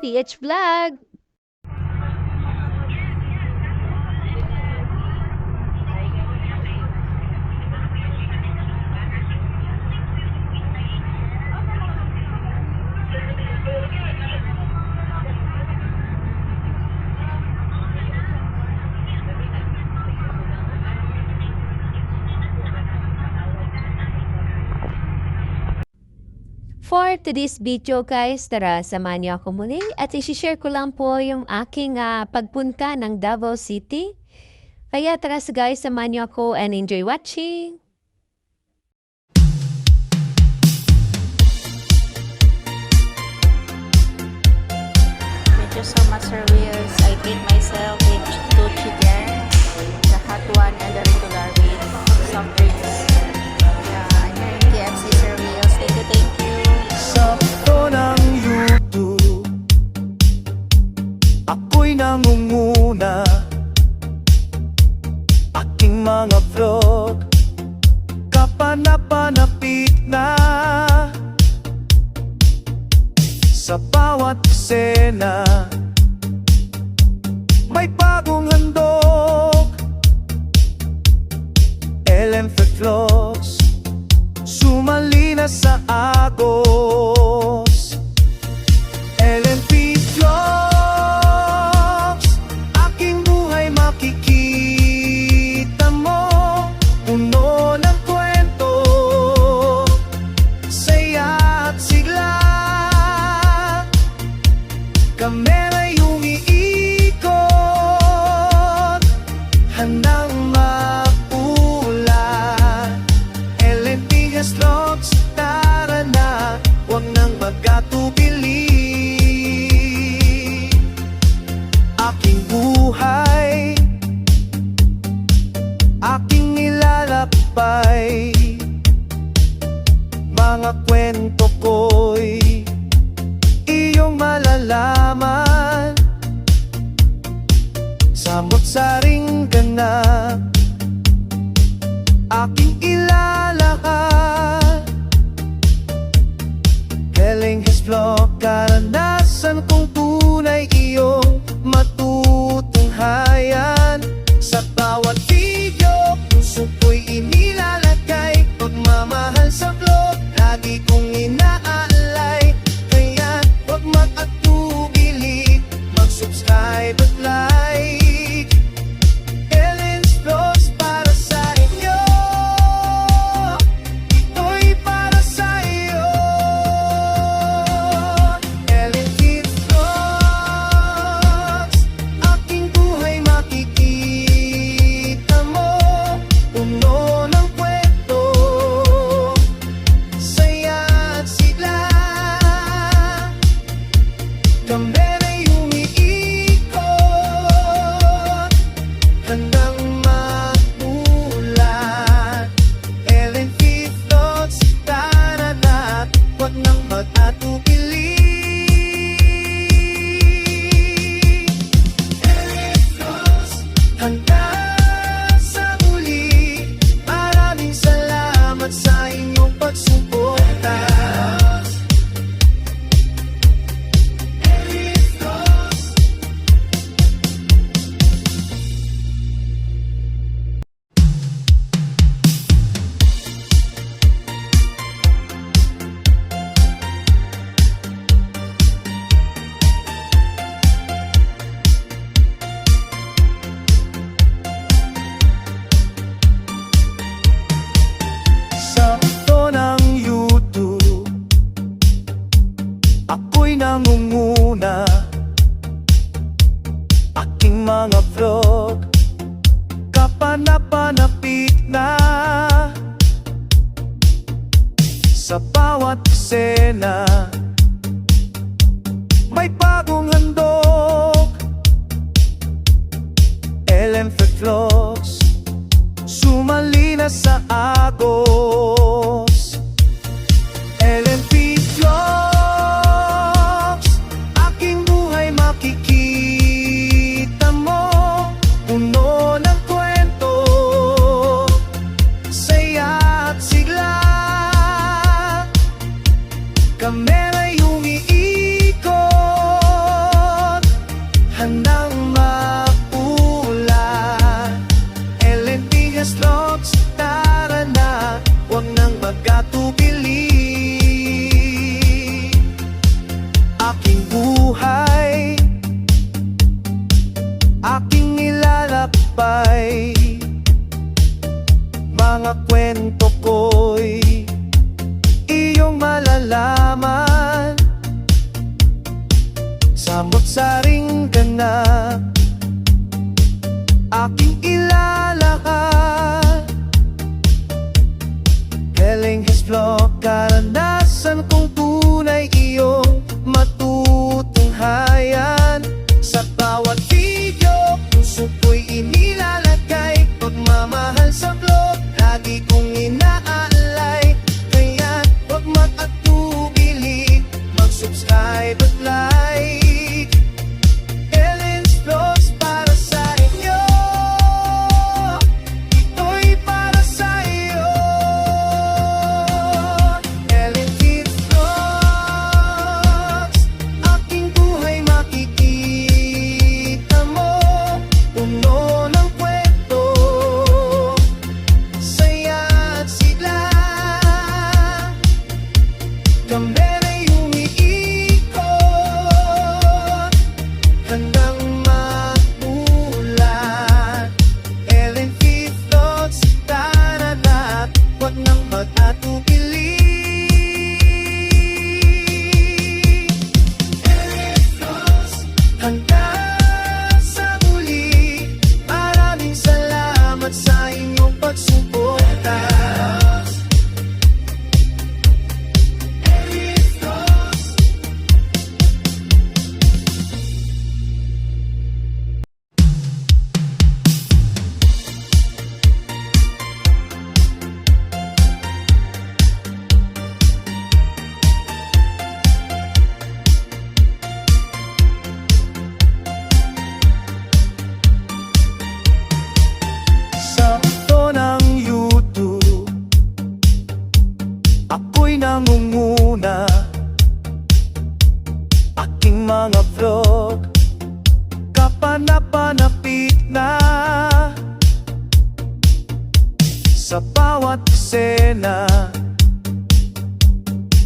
PH Vlog. For today's video guys, tara samahan niyo ako muli at isi-share ko lang po yung aking pagpunta ng Davao City. Kaya tara guys, samahan niyo ako and enjoy watching! Thank you so much, Sir Wills. I treat myself with two chicken, the hot one and the regular with some drinks. Yeah, I'm here in KFC, Sir Wills. Thank you, thank you. Sakto ng YouTube, ako'y nangunguna. Aking mga vlog, kapanapanapit na. Sa bawat eksena, may bagong handog. LM Vlogs, sumali na sa agos. LNP Vlogs, aking buhay makikita mo. Puno ng kwento, saya at sigla. Kamera yung iikot, handang mapula. LNP Vlogs, tara na, huwag nang magkatubili. Aking buhay, aking nilalakbay. Mga kwento ko'y iyong malalaman. Samot-saring ganap, aking ilalahad. Galing his vlog, karanasan kong tunay iyong matutunghayan. Sa bawat video, puso ko'y inilalagay. Pagmamahal sa vlog, lagi kong inaalay. Kaya huwag mag-atubili, mag-subscribe at like. Ellen's Vlogs para sa inyo, ito'y para sa iyo. Ellen's Vlogs, aking buhay makikita mo. Puno ng kwento, saya at sigla. Kamera yung iikot, handang magulat. LNP Vlogs, tara na, huwag nang mag-atubili. LNP Vlogs, hanggang sa muli. Maraming salamat sa inyong pagsuporta. Sakto ng YouTube, ako'y nangunguna. Aking mga vlog, kapanapanapit na. Sa bawat eksena, may bagong handog. LM Vlogs, sumali na sa agos. LNP Vlogs, aking buhay makikita mo. Puno ng kwento, saya at sigla. Kamera yung iikot, magkatubili. Aking buhay, aking nilalakbay, mga kwento ko'y iyong malalaman. Samot-saring ganap, aking ilalahad. Kelenghes Vlog, karanasan kong tunay iyong matutunghayan. Sa bawat video, puso ko'y inilalagay. Pagmamahal sa vlog, lagi kong inaalay. Kaya huwag mag-atubili, mag-subscribe at like. Ellen's Vlogs para sa inyo, ito'y para sa iyo. Ellen Kids Vlogs, aking buhay makikita mo. Puno ng kwento, saya at sigla. Kamera'y umiikot, handang magmulat. Ellen Kids Vlogs, tara na't huwag nang mag-atubili. Ellen Vlogs, hanggang sa muli. Maraming salamat sa inyong pagsuporta. Ellen Vlogs. Sa ito ng YouTube, ako'y nangunguna. Aking mga vlog, kapanapanapit na. Sa bawat eksena,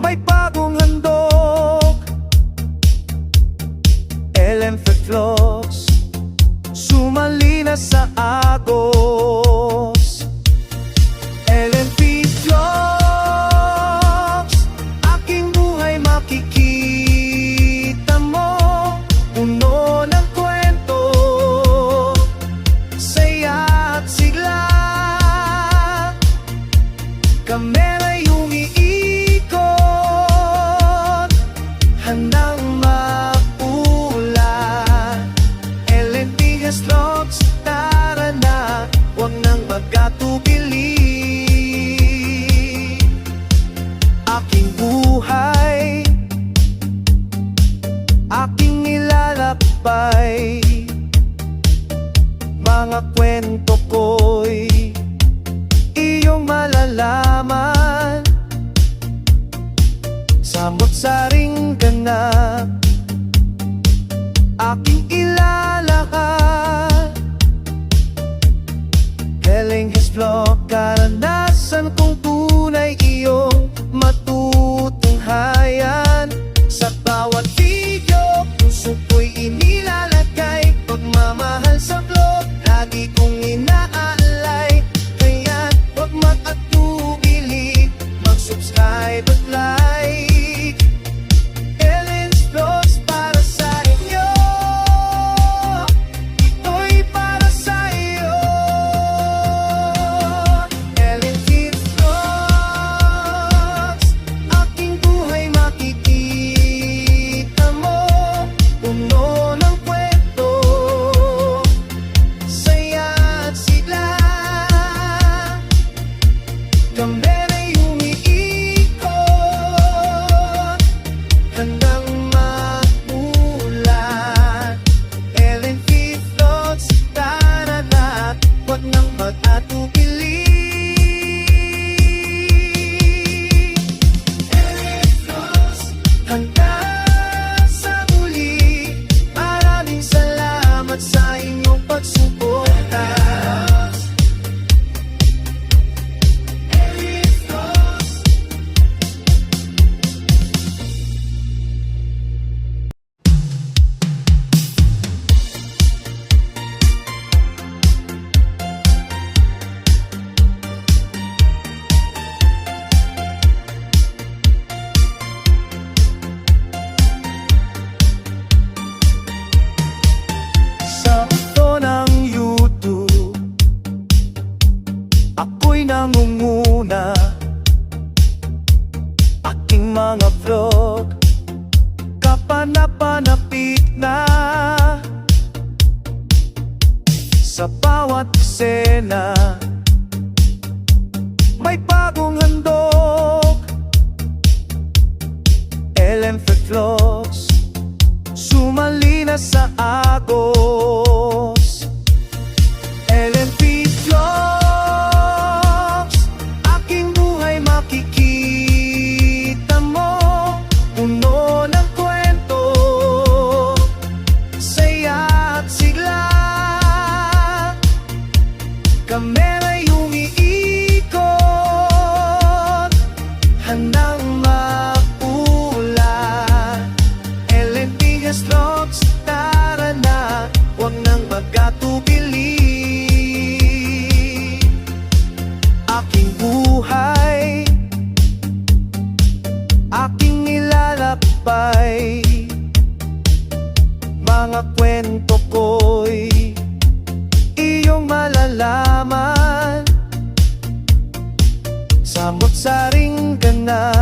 may bagong handog. Ellen Vlogs, sumali na sa agos. Ellen Vlogs, aking buhay makikita mo. Puno ng kwento, saya at sigla. Kamera'y umiikot, handang mapulat. Ellen Vlogs, tara na, huwag nang magkatubili. Aking buhay, aking nilalakbay, mga kwento ko'y iyong malalaman. Samot-saring ganap, aking ilalahad. Kelenghes Vlog, karanasan kong tunay iyong matutunghayan. Sa bawat video, puso ko'y inilalagay. Pagmamahal sa vlog, lagi kong inaalay. Kaya huwag mag-atubili, mag-subscribe at like. Ellen's aking mga vlog, kapanapanapit na. Sa bawat eksena may bagong handog. LMF Vlogs, sumali na sa Agos. LMP Vlogs, aking buhay makikita mo. Puno ng kwento, saya at sigla. Kamera'y umiikot, handang maula. LMP Vlogs, tara na, huwag nang magkatubili. Aking buhay, aking nilalakbay, mga kwento ko'y iyong malalaman. Samot-saring ka na,